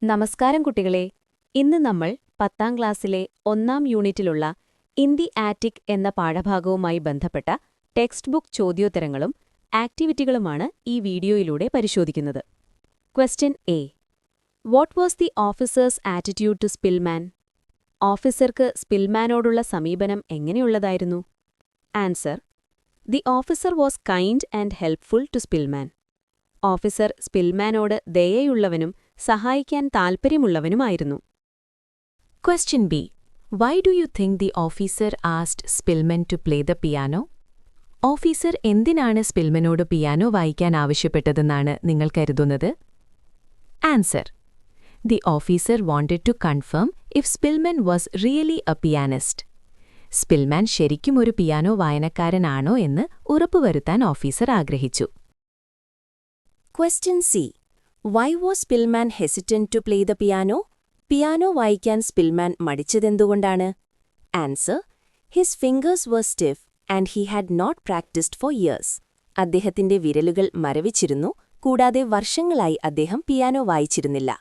നമസ്കാരം കുട്ടികളെ, ഇന്ന് നമ്മൾ 10ാം ക്ലാസ്സിലെ 1ാം യൂണിറ്റിലുള്ള ഇൻ ദി ആറ്റിക് എന്ന പാഠഭാഗവുമായി ബന്ധപ്പെട്ട ടെക്സ്റ്റ് ബുക്ക് ചോദ്യോത്തരങ്ങളും ആക്ടിവിറ്റികളുമാണ് ഈ വീഡിയോയിലൂടെ പരിശോധിക്കുന്നത്. Question A. What was the officer's attitude to Spillman? ഓഫീസർക്ക് സ്പിൽമാനോടുള്ള സമീപനം എങ്ങനെയുള്ളതായിരുന്നു? Answer: the officer was kind and helpful to Spillman. Officer സ്പിൽമാനോട് ദയയുള്ളവനും സഹായിക്കാൻ താൽപ്പര്യമുള്ളവനുമായിരുന്നു. Question B. Why do you think the officer asked Spillman to play the piano? Officer എന്തിനാണ് സ്പിൽമനോട് piano വായിക്കാൻ ആവശ്യപ്പെട്ടതെന്നാണ് നിങ്ങൾ കരുതുന്നത്? Answer: The officer wanted to confirm if Spillman was really a pianist. Spillman ശരിക്കും ഒരു പിയാനോ വായനക്കാരനാണോ എന്ന് ഉറപ്പുവരുത്താൻ ഓഫീസർ ആഗ്രഹിച്ചു. Question C. Why was Spillman hesitant to play the piano? Piano വായിക്കാൻ സ്പിൽമാൻ മടിച്ചതെന്തുകൊണ്ടാണ്? Answer: His fingers were stiff and he had not practiced for years. അദ്ദേഹത്തിന്റെ വിരലുകൾ മരവിച്ചിരുന്നു, കൂടാതെ വർഷങ്ങളായി അദ്ദേഹം പിയാനോ വായിച്ചിരുന്നില്ല.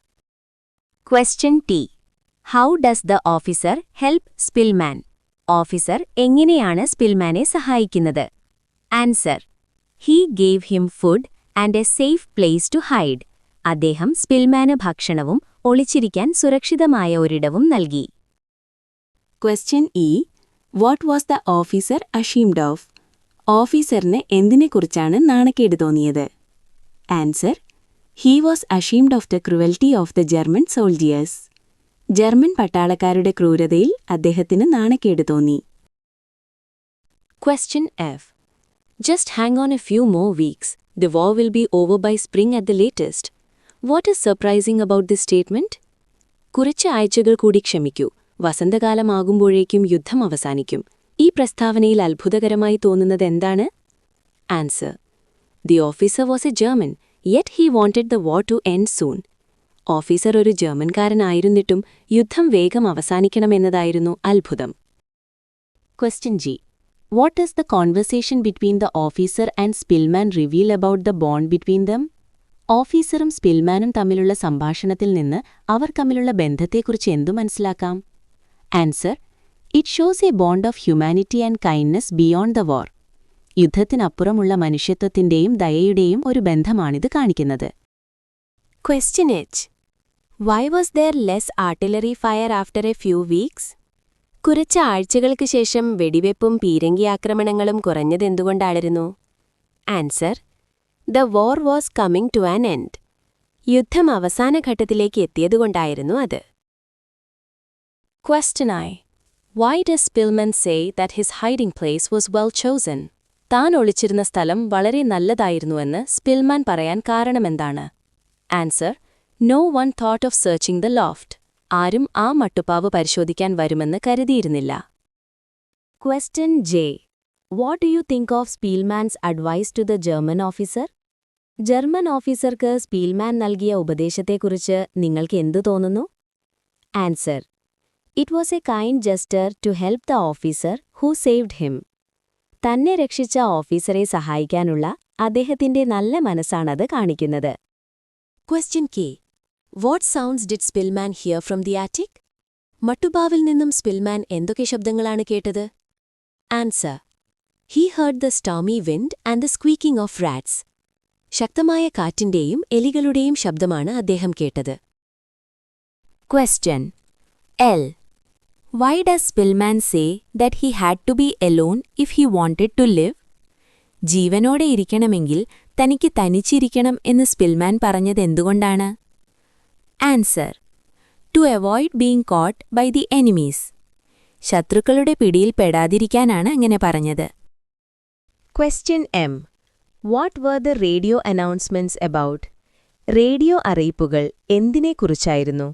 Question T. How does the officer help Spillman? Officer എങ്ങനെയാണ് സ്പിൽമാനെ സഹായിക്കുന്നത്? Answer: He gave him food and a safe place to hide. അദ്ദേഹം സ്പിൽമാന് ഭക്ഷണവും ഒളിച്ചിരിക്കാൻ സുരക്ഷിതമായ ഒരിടവും നൽകി. Question E. What was the officer ashamed of? ഓഫീസറിന് എന്തിനെക്കുറിച്ചാണ് നാണക്കേട് തോന്നിയത്? Answer: He was ashamed of the cruelty of the German soldiers. German പട്ടാളക്കാരുടെ ക്രൂരതയിൽ അദ്ദേഹത്തിന് നാണക്കേട് തോന്നി. Question F. Just hang on a few more weeks. The war will be over by spring at the latest. What is surprising about this statement? കുറച്ച് ആഴ്ചകൾ കൂടി ക്ഷമിക്കൂ, വസന്തകാലമാകുമ്പോഴേക്കും യുദ്ധം അവസാനിക്കും. ഈ പ്രസ്താവനയിൽ അത്ഭുതകരമായി തോന്നുന്നത് എന്താണ്? Answer: The officer was a German, yet he wanted the war to end soon. Officer ഒരു ജർമ്മൻകാരനായിരുന്നിട്ടും യുദ്ധം വേഗം അവസാനിക്കണമെന്നതായിരുന്നു അത്ഭുതം. Question G. What does the conversation between the officer and Spillman reveal about the bond between them? ഓഫീസറും സ്പിൽമാനും തമ്മിലുള്ള സംഭാഷണത്തിൽ നിന്ന് അവർ തമ്മിലുള്ള ബന്ധത്തെക്കുറിച്ച് എന്തു മനസ്സിലാക്കാം? Answer: It shows a bond of humanity and kindness beyond the war. യുദ്ധത്തിനപ്പുറമുള്ള മനുഷ്യത്വത്തിന്റെയും ദയയുടെയും ഒരു ബന്ധമാണിത് കാണിക്കുന്നത്. Question H. Why was there less artillery fire after a few weeks? കുറച്ച് ആഴ്ചകൾക്ക് ശേഷം വെടിവെപ്പും പീരങ്കി ആക്രമണങ്ങളും കുറഞ്ഞതെന്തുകൊണ്ടായിരുന്നു? Answer: The war was coming to an end. യുദ്ധം അവസാന ഘട്ടത്തിലേക്ക് എത്തിയതുകൊണ്ടായിരുന്നു അത്. Question I. Why does Spillman say that his hiding place was well chosen? താൻ ഒളിച്ചിരുന്ന സ്ഥലം വളരെ നല്ലതായിരുന്നുവെന്ന് സ്പിൽമാൻ പറയാൻ കാരണമെന്താണ്? Answer: No one thought of searching the loft. ആരും ആ മട്ടുപ്പാവ് പരിശോധിക്കാൻ വരുമെന്ന് കരുതിയിരുന്നില്ല. Question J. What do you think of Spillman's advice to the German officer? German ഓഫീസർക്ക് സ്പിൽമാൻ നൽകിയ ഉപദേശത്തെക്കുറിച്ച് നിങ്ങൾക്ക് എന്തു തോന്നുന്നു? Answer: It was a kind gesture to help the officer who saved him. തന്നെ രക്ഷിച്ച ഓഫീസറെ സഹായിക്കാനുള്ള അദ്ദേഹത്തിന്റെ നല്ല മനസ്സാണത് കാണിക്കുന്നത്. Question K. What sounds did Spillman hear from the attic? മട്ടുപാവിൽ നിന്നും സ്പിൽമാൻ എന്തൊക്കെ ശബ്ദങ്ങളാണ് കേട്ടത്? Answer: He heard the stormy wind and the squeaking of rats. ശക്തമായ കാറ്റിന്റെയും എലികളുടെയും ശബ്ദമാണ് അദ്ദേഹം കേട്ടത്. Question L. Why does Spillman say that he had to be alone if he wanted to live? ജീവനോടെ ഇരിക്കണമെങ്കിൽ തനിക്ക് തനിച്ചിരിക്കണം എന്ന് സ്പിൽമാൻ പറഞ്ഞതെന്തുകൊണ്ടാണ്? Answer: To avoid being caught by the enemies. ശത്രുക്കളുടെ പിടിയിൽ പെടാതിരിക്കാനാണ് അങ്ങനെ പറഞ്ഞത്. Question M. What were the radio announcements about? Radio അറിയിപ്പുകൾ എന്തിനെക്കുറിച്ചായിരുന്നു?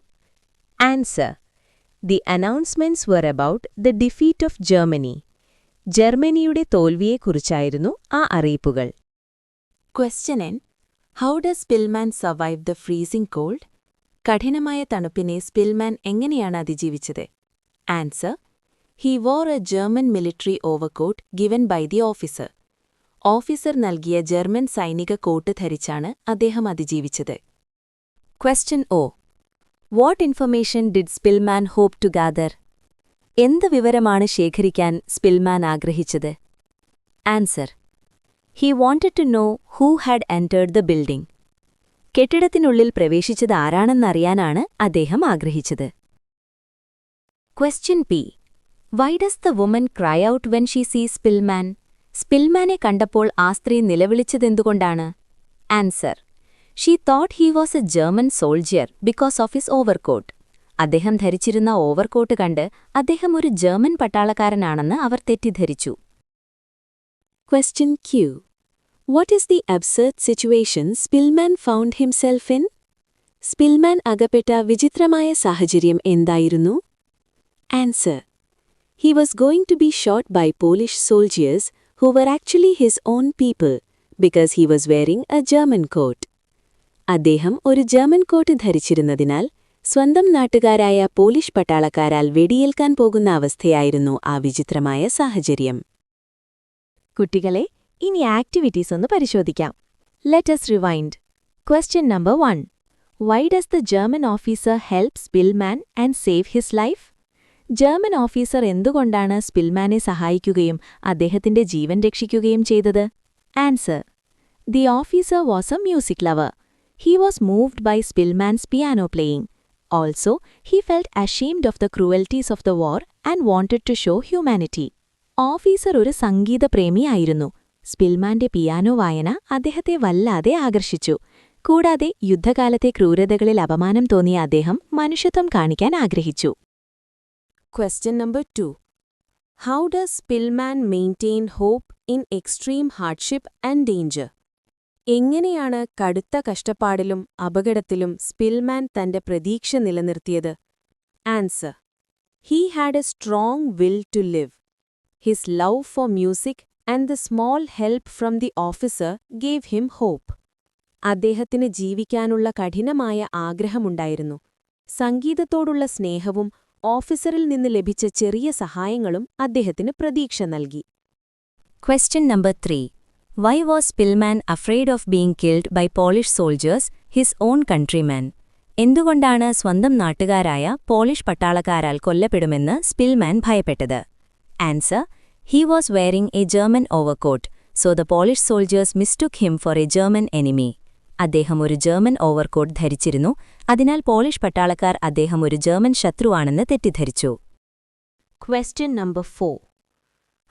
Answer: The announcements were about the defeat of Germany. ജർമ്മനിയുടെ തോൽവിയെക്കുറിച്ചായിരുന്നു ആ അറിയിപ്പുകൾ. Question N. How does Spillman survive the freezing cold? കഠിനമായ തണുപ്പിനെ സ്പിൽമാൻ എങ്ങനെയാണ് അതിജീവിച്ചത്? Answer: He wore a German military overcoat given by the officer. Officer നൽകിയ German സൈനിക coat ധരിച്ചാണ് അദ്ദേഹം അതിജീവിച്ചത്. Question O. What information did Spillman hope to gather? എന്ത് വിവരമാണ് ശേഖരിക്കാൻ സ്പിൽമാൻ ആഗ്രഹിച്ചത്? Answer: he wanted to know who had entered the building. കെട്ടിടത്തിനുള്ളിൽ പ്രവേശിച്ചത് ആരാണെന്നറിയാനാണ് അദ്ദേഹം ആഗ്രഹിച്ചത്. Question P. Why does the woman cry out when she sees Spillman? സ്പിൽമാനെ കണ്ടപ്പോൾ ആ സ്ത്രീ നിലവിളിച്ചതെന്തുകൊണ്ടാണ്? Answer: she thought he was a German soldier because of his overcoat. അദ്ദേഹം ധരിച്ചിരുന്ന ഓവർകോട്ട് കണ്ട് അദ്ദേഹം ഒരു ജർമ്മൻ പട്ടാളക്കാരനാണെന്ന് അവർ തെറ്റിദ്ധരിച്ചു. Question Q. What is the absurd situation Spillman found himself in? Spillman അകപ്പെട്ട വിചിത്രമായ സാഹചര്യം എന്തായിരുന്നു? Answer: He was going to be shot by Polish soldiers who were actually his own people because he was wearing a German coat. അദ്ദേഹം ഒരു German coat ധരിച്ചിരുന്നതിനാൽ സ്വന്തം നാട്ടുകാരായ Polish പട്ടാളക്കാരാൽ വെടിയേൽക്കാൻ പോകുന്ന അവസ്ഥയായിരുന്നു ആ വിചിത്രമായ സാഹചര്യം. കുട്ടികളെ, ഇനി ആക്ടിവിറ്റീസ് ഒന്ന് പരിശോധിക്കാം. Let us rewind. Question number 1. Why does the German officer help Spillman and save his life? German officer എന്തുകൊണ്ടാണ് സ്പിൽമാനെ സഹായിക്കുകയും അദ്ദേഹത്തിന്റെ ജീവൻ രക്ഷിക്കുകയും ചെയ്തത്? Answer: the officer was a music lover. He was moved by Spillman's piano playing. Also, he felt ashamed of the cruelties of the war and wanted to show humanity. Officer ഒരു സംഗീതപ്രേമിയായിരുന്നു. സ്പിൽമാന്റെ piano വായന അദ്ദേഹത്തെ വല്ലാതെ ആകർഷിച്ചു. കൂടാതെ യുദ്ധകാലത്തെ ക്രൂരതകളിൽ അപമാനം തോന്നിയ അദ്ദേഹം മനുഷ്യത്വം കാണിക്കാൻ ആഗ്രഹിച്ചു. Question number 2. How does Spillman maintain hope in extreme hardship and danger? എങ്ങനെയാണ് കടുത്ത കഷ്ടപ്പാടിലും അപകടത്തിലും സ്പിൽമാൻ തന്റെ പ്രതീക്ഷ നിലനിർത്തിയത്? Answer: He had a strong will to live. His love for music and the small help from the officer gave him hope. അദ്ദേഹത്തിന് ജീവിക്കാനുള്ള കഠിനമായ ആഗ്രഹമുണ്ടായിരുന്നു. സംഗീതത്തോടുള്ള സ്നേഹവും ഓഫീസറിൽ നിന്ന് ലഭിച്ച ചെറിയ സഹായങ്ങളും അദ്ദേഹത്തിന് പ്രതീക്ഷ നൽകി. Question number 3. Why was Spillman afraid of being killed by Polish soldiers, his own countrymen? എന്തുകൊണ്ടാണ് സ്വന്തം നാട്ടുകാരായ പോളിഷ് പട്ടാളക്കാരാൽ കൊല്ലപ്പെടുമെന്ന് സ്പിൽമാൻ ഭയപ്പെട്ടത്? Answer: He was wearing a German overcoat, so the Polish soldiers mistook him for a German enemy. അദ്ദേഹം ഒരു German overcoat ധരിച്ചിരുന്നു. അതിനാൽ polish പട്ടാളക്കാർ അദ്ദേഹം ഒരു ജർമ്മൻ ശത്രുവാണെന്ന് തെറ്റിദ്ധരിച്ചു. Question number 4.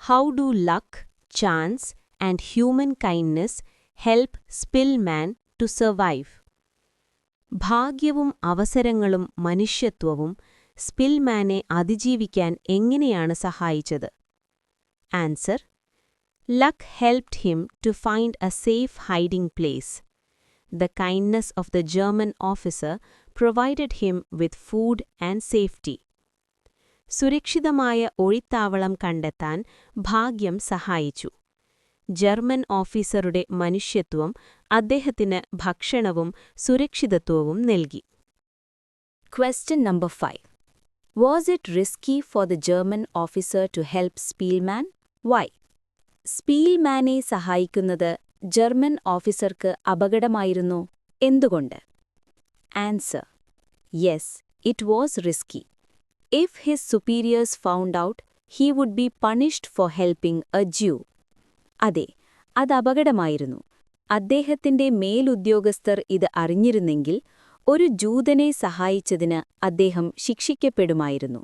How do luck, chance, and human kindness help Spillman to survive? ഭാഗ്യവും അവസരങ്ങളും മനുഷ്യത്വവും സ്പിൽമാനെ അതിജീവിക്കാൻ എങ്ങനെയാണ് സഹായിച്ചത്? Answer: Luck helped him to find a safe hiding place. The kindness of the German officer provided him with food and safety. സുരക്ഷിതമായ ഒഴിത്താവളം കണ്ടെത്താൻ ഭാഗ്യം സഹായിച്ചു. German ഓഫീസറുടെ മനുഷ്യത്വം അദ്ദേഹത്തിന് ഭക്ഷണവും സുരക്ഷിതത്വവും നൽകി. Question number 5. Was it risky for the German officer to help Spillman? Why? സ്പീൽമാനെ സഹായിക്കുന്നത് ജർമ്മൻ ഓഫീസർക്ക് അപകടമായിരുന്നു. എന്തുകൊണ്ട്? Answer: Yes, it was risky. If his superiors found out, he would be punished for helping a Jew. അതെ, അത് അപകടമായിരുന്നു. അദ്ദേഹത്തിന്റെ മേലുദ്യോഗസ്ഥർ ഇത് അറിഞ്ഞിരുന്നെങ്കിൽ ഒരു ജൂതനെ സഹായിച്ചതിന് അദ്ദേഹം ശിക്ഷിക്കപ്പെടുമായിരുന്നു.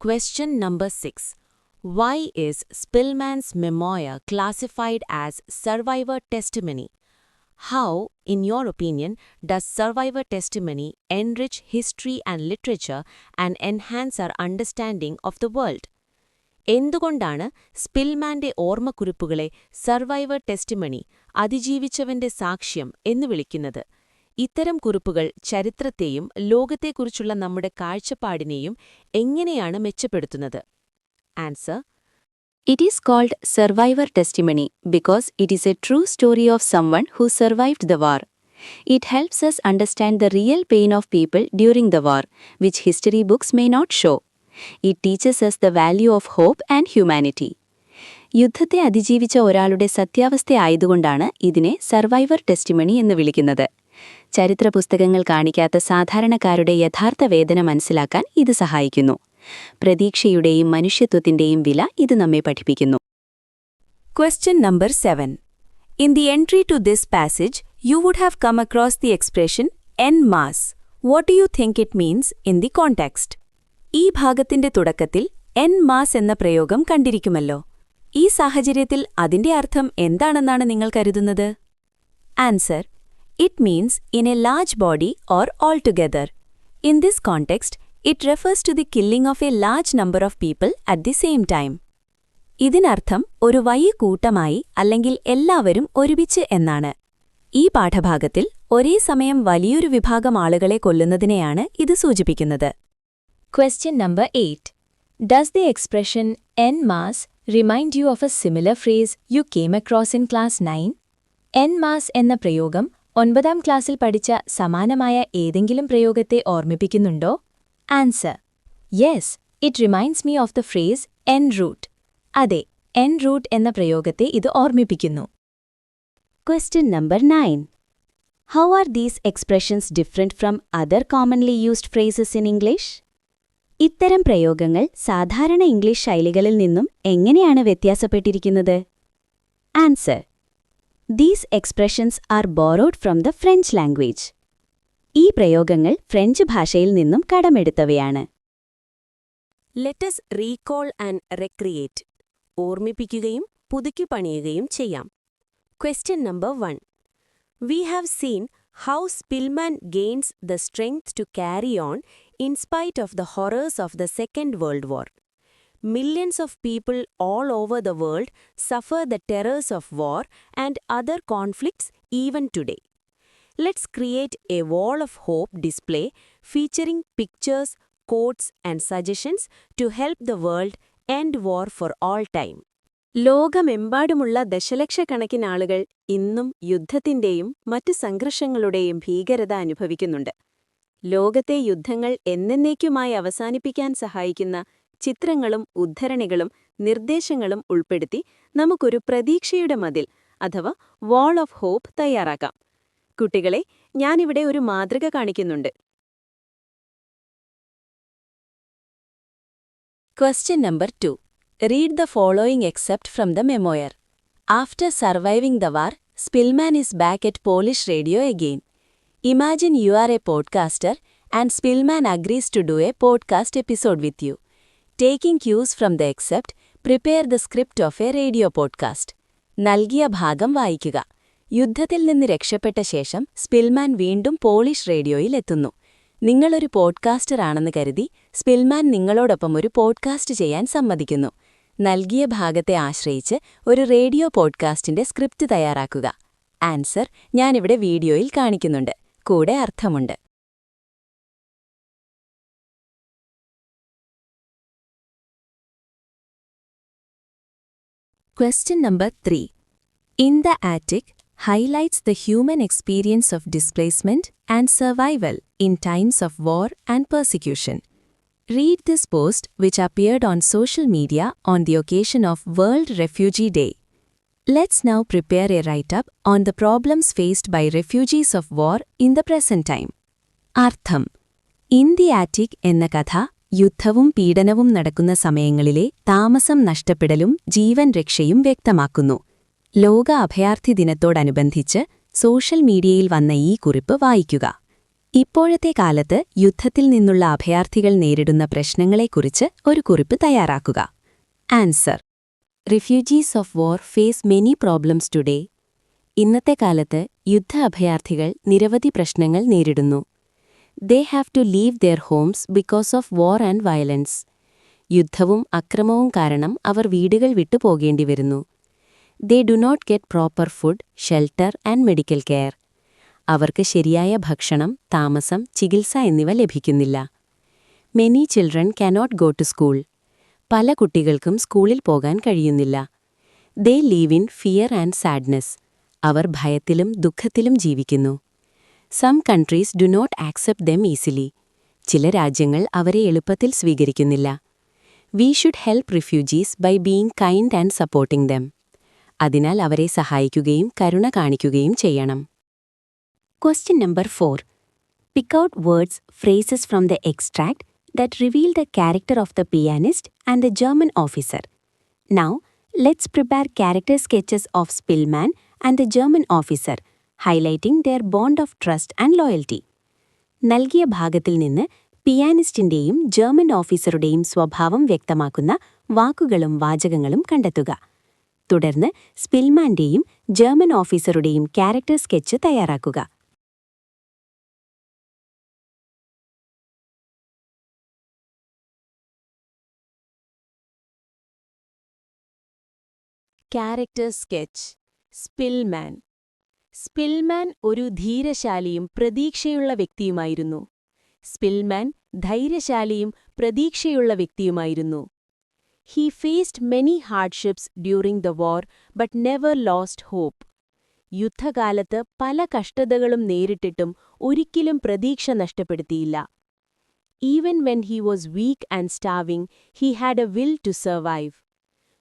Question number 6. Why is Spillman's memoir classified as survivor testimony? How, in your opinion, does survivor testimony enrich history and literature and enhance our understanding of the world? എന്തുകൊണ്ടാണ് സ്പിൽമാന്റെ ഓർമ്മക്കുറിപ്പുകളെ survivor testimony, അതിജീവിച്ചവന്റെ സാക്ഷ്യം എന്ന് വിളിക്കുന്നത്? ഇത്തരം കുറിപ്പുകൾ ചരിത്രത്തെയും ലോകത്തെക്കുറിച്ചുള്ള നമ്മുടെ കാഴ്ചപ്പാടിനെയും എങ്ങനെയാണ് മെച്ചപ്പെടുത്തുന്നത്? Answer: It is called survivor testimony because it is a true story of someone who survived the war. It helps us understand the real pain of people during the war, which history books may not show. It teaches us the value of hope and humanity. യുദ്ധത്തെ അതിജീവിച്ച ഒരാളുടെ സത്യാവസ്ഥയായതുകൊണ്ടാണ് ഇതിനെ survivor testimony എന്ന് വിളിക്കുന്നത്. ചരിത്രപുസ്തകങ്ങൾ കാണിക്കാത്ത സാധാരണക്കാരുടെ യഥാർത്ഥ വേദന മനസ്സിലാക്കാൻ ഇത് സഹായിക്കുന്നു. പ്രതീക്ഷയുടെയും മനുഷ്യത്വത്തിന്റെയും വില ഇത് നമ്മെ പഠിപ്പിക്കുന്നു. Question number 7. In the entry to this passage, you would have come across the expression en masse. What do you think it means in the context? ഈ ഭാഗത്തിന്റെ തുടക്കത്തിൽ en masse എന്ന പ്രയോഗം കണ്ടിരിക്കുമല്ലോ. ഈ സാഹചര്യത്തിൽ അതിന്റെ അർത്ഥം എന്താണെന്നാണ് നിങ്ങൾ കരുതുന്നത്? Answer. It means in a large body or altogether. In this context, it refers to the killing of a large number of people at the same time. ഇതിനർത്ഥം ഒരു വലിയ കൂട്ടമായി അല്ലെങ്കിൽ എല്ലാവരും ഒരുമിച്ച് എന്നാണ്. ഈ പാഠഭാഗത്തിൽ ഒരേ സമയം വലിയൊരു വിഭാഗം ആളുകളെ കൊല്ലുന്നതിനെയാണ് ഇത് സൂചിപ്പിക്കുന്നത്. Question number 8. Does the expression en masse remind you of a similar phrase you came across in class 9? En masse എന്ന പ്രയോഗം 9ാം ക്ലാസ്സിൽ പഠിച്ച സമാനമായ ഏതെങ്കിലും പ്രയോഗത്തെ ഓർമ്മിപ്പിക്കുന്നുണ്ടോ? Answer. Yes, it reminds me of the phrase en route. അതെ, en route എന്ന പ്രയോഗത്തെ ഇത് ഓർമ്മിപ്പിക്കുന്നു. Question number 9. How are these expressions different from other commonly used phrases in English? ഇത്തരം പ്രയോഗങ്ങൾ സാധാരണ ഇംഗ്ലീഷ് ശൈലികളിൽ നിന്നും എങ്ങനെയാണ് വ്യത്യാസപ്പെട്ടിരിക്കുന്നത്? Answer. These expressions are borrowed from the French language. ഈ പ്രയോഗങ്ങൾ ഫ്രഞ്ച് ഭാഷയിൽ നിന്നും കടമെടുത്തവയാണ്. Let us recall and recreate. ഓർമ്മിപ്പിക്കുകയും പുതുക്കിപ്പണിയുകയും ചെയ്യാം. Question number 1. We have seen how Spillman gains the strength to carry on in spite of the horrors of the Second World War. Millions of people all over the world suffer the terrors of war and other conflicts even today. Let's create a wall of hope display featuring pictures, quotes and suggestions to help the world end war for all time. ലോകമെമ്പാടുമുള്ള ദശലക്ഷക്കണക്കിന് ആളുകൾ ഇന്നും യുദ്ധത്തിന്റെയും മറ്റ് സംഘർഷങ്ങളുടെയും ഭീകരത അനുഭവിക്കുന്നുണ്ട്. ലോകത്തെ യുദ്ധങ്ങൾ എന്നേക്കുമായി അവസാനിപ്പിക്കാൻ സഹായിക്കുന്ന ചിത്രങ്ങളും ഉദ്ധരണികളും നിർദ്ദേശങ്ങളും ഉൾപ്പെടുത്തി നമുക്കൊരു പ്രതീക്ഷയുടെ മതിൽ അഥവാ വാൾ ഓഫ് ഹോപ്പ് തയ്യാറാക്കാം. കുട്ടികളെ, ഞാനിവിടെ ഒരു മാതൃക കാണിക്കുന്നുണ്ട്. Question number 2. Read the following excerpt from the memoir. After surviving the war, Spillman is back at Polish radio again. Imagine you are a podcaster and Spillman agrees to do a podcast episode with you. Taking cues from the excerpt, prepare the script of a radio podcast. നൽകിയ ഭാഗം വായിക്കുക. യുദ്ധത്തിൽ നിന്ന് രക്ഷപ്പെട്ട ശേഷം Spillman വീണ്ടും polish റേഡിയോയിൽ എത്തുന്നു. നിങ്ങളൊരു പോഡ്കാസ്റ്റർ ആണെന്ന് കരുതി സ്പിൽമാൻ നിങ്ങളോടൊപ്പം ഒരു പോഡ്കാസ്റ്റ് ചെയ്യാൻ സമ്മതിക്കുന്നു. നൽകിയ ഭാഗത്തെ ആശ്രയിച്ച് ഒരു റേഡിയോ പോഡ്കാസ്റ്റിന്റെ സ്ക്രിപ്റ്റ് തയ്യാറാക്കുക. ആൻസർ ഞാനിവിടെ വീഡിയോയിൽ കാണിക്കുന്നുണ്ട്. കൂടെ അർത്ഥമുണ്ട്. Question number 3. In the Attic highlights the human experience of displacement and survival in times of war and persecution. Read this post which appeared on social media on the occasion of World Refugee Day. Let's now prepare a write-up on the problems faced by refugees of war in the present time. അർത്ഥം: In the Attic എന്ന കഥ യുദ്ധവും പീഡനവും നടക്കുന്ന സമയങ്ങളിലെ താമസം നഷ്ടപ്പെടലും ജീവൻ രക്ഷയും വ്യക്തമാക്കുന്നു. ലോക അഭയാർത്ഥി ദിനത്തോടനുബന്ധിച്ച് സോഷ്യൽ മീഡിയയിൽ വന്ന ഈ കുറിപ്പ് വായിക്കുക. ഇപ്പോഴത്തെ കാലത്ത് യുദ്ധത്തിൽ നിന്നുള്ള അഭയാർത്ഥികൾ നേരിടുന്ന പ്രശ്നങ്ങളെക്കുറിച്ച് ഒരു കുറിപ്പ് തയ്യാറാക്കുക. Answer: refugees of war face many problems today. ഇന്നത്തെ കാലത്ത് യുദ്ധ അഭയാർത്ഥികൾ നിരവധി പ്രശ്നങ്ങൾ നേരിടുന്നു. They have to leave their homes because of war and violence. യുദ്ധവും അക്രമവും കാരണം അവർ വീടുകൾ വിട്ടുപോകേണ്ടി വരുന്നു. They do not get proper food, shelter and medical care. അവർക്ക് ശരിയായ ഭക്ഷണം, താമസം, ചികിത്സ എന്നിവ ലഭിക്കുന്നില്ല. Many children cannot go to school. പല കുട്ടികൾക്കും സ്കൂളിൽ പോകാൻ കഴിയുന്നില്ല. They live in fear and sadness. അവർ ഭയത്തിലും ദുഃഖത്തിലും ജീവിക്കുന്നു. Some countries do not accept them easily. ചില രാജ്യങ്ങൾ അവരെ എളുപ്പത്തിൽ സ്വീകരിക്കുന്നില്ല. We should help refugees by being kind and supporting them. അതിനാൽ അവരെ സഹായിക്കുകയും കരുണ കാണിക്കുകയും ചെയ്യണം. Question number 4. Pick out words, phrases from the extract that reveal the character of the pianist and the German officer. Now, let's prepare character sketches of Spillman and the German officer, highlighting their bond of trust and loyalty. നൽകിയ ഭാഗത്തിൽ നിന്ന് പിയാനിസ്റ്റിന്റെയും German ഓഫീസറുടെയും സ്വഭാവം വ്യക്തമാക്കുന്ന വാക്കുകളും വാചകങ്ങളും കണ്ടെത്തുക. തുടർന്ന് സ്പിൽമാന്റെയും ജർമ്മൻ ഓഫീസറുടെയും ക്യാരക്ടർ സ്കെച്ച് തയ്യാറാക്കുക. Character sketch. സ്പിൽമാൻ. സ്പിൽമാൻ ഒരു ധീരശാലിയും പ്രതീക്ഷയുള്ള വ്യക്തിയുമായിരുന്നു. സ്പിൽമാൻ ധൈര്യശാലിയും പ്രതീക്ഷയുള്ള വ്യക്തിയുമായിരുന്നു. He faced many hardships during the war but never lost hope. യുദ്ധകാലത്ത് പല കഷ്ടതകളും നേരിട്ടിട്ടും ഒരിക്കലും പ്രതീക്ഷ നഷ്ടപ്പെടുത്തിയില്ല. Even when he was weak and starving, he had a will to survive.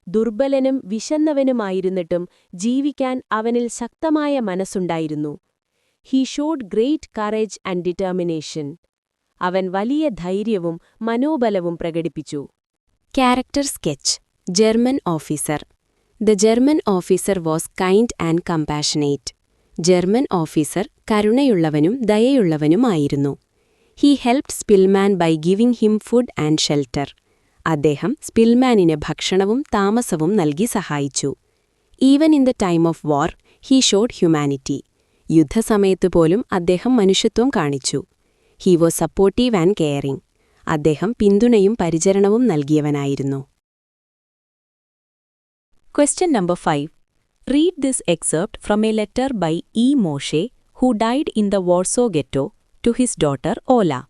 ദുർബലനും വിശന്നവനുമായിരുന്നിട്ടും ജീവിക്കാൻ അവനിൽ ശക്തമായ മനസ്സുണ്ടായിരുന്നു. He showed great courage and determination. അവൻ വലിയ ധൈര്യവും മനോബലവും പ്രകടിപ്പിച്ചു. Character sketch. German officer. The German officer was kind and compassionate. German officer കരുണയുള്ളവനും ദയയുള്ളവനുമായിരുന്നു. He helped Spillman by giving him food and shelter. അദ്ദേഹം സ്പിൽമാനിന് ഭക്ഷണവും താമസവും നൽകി സഹായിച്ചു. Even in the time of war, he showed humanity. യുദ്ധസമയത്തുപോലും അദ്ദേഹം മനുഷ്യത്വം കാണിച്ചു. He was supportive and caring. അദ്ദേഹം പിന്തുണയും പരിചരണവും നൽകിയവനായിരുന്നു. Question number 5. Read this excerpt from a letter by E. Moshe, who died in the Warsaw Ghetto, to his daughter Ola.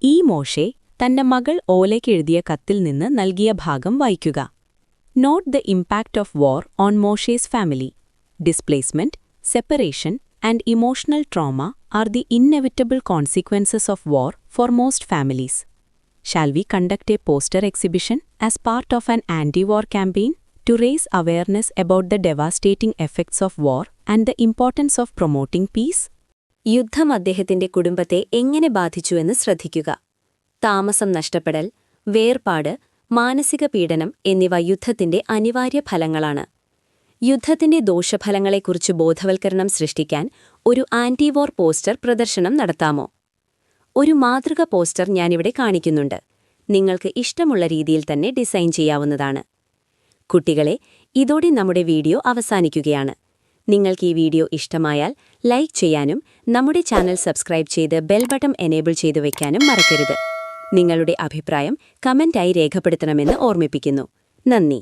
E. Moshe തന്റെ മകൾ ഓലയ്ക്ക് എഴുതിയ കത്തിൽ നിന്ന് നൽകിയ ഭാഗം വായിക്കുക. Note the impact of war on Moshe's family. Displacement, separation, and emotional trauma are the inevitable consequences of war for most families. Shall we conduct a poster exhibition as part of an anti-war campaign to raise awareness about the devastating effects of war and the importance of promoting peace? യുദ്ധം അദ്ദേഹത്തിന്റെ കുടുംബത്തെ എങ്ങനെ ബാധിച്ചുവെന്ന് ശ്രദ്ധിക്കുക. താമസം നഷ്ടപ്പെടൽ, വേർപാട്, മാനസിക പീഡനം എന്നിവ യുദ്ധത്തിന്റെ അനിവാര്യ ഫലങ്ങളാണ്. യുദ്ധത്തിന്റെ ദോഷഫലങ്ങളെക്കുറിച്ച് ബോധവൽക്കരണം സൃഷ്ടിക്കാൻ ഒരു ആന്റി-വാർ പോസ്റ്റർ പ്രദർശനം നടത്താമോ? ഒരു മാതൃക പോസ്റ്റർ ഞാനിവിടെ കാണിക്കുന്നുണ്ട്. നിങ്ങൾക്ക് ഇഷ്ടമുള്ള രീതിയിൽ തന്നെ ഡിസൈൻ ചെയ്യാവുന്നതാണ്. കുട്ടികളെ, ഇതോടെ നമ്മുടെ വീഡിയോ അവസാനിക്കുകയാണ്. നിങ്ങൾക്ക് ഈ വീഡിയോ ഇഷ്ടമായാൽ ലൈക്ക് ചെയ്യാനും നമ്മുടെ ചാനൽ സബ്സ്ക്രൈബ് ചെയ്ത് ബെൽ ബട്ടൺ എനേബിൾ ചെയ്തു വയ്ക്കാനും മറക്കരുത്. നിങ്ങളുടെ അഭിപ്രായം കമന്റായി രേഖപ്പെടുത്തണമെന്ന് ഓർമ്മിപ്പിക്കുന്നു. നന്ദി.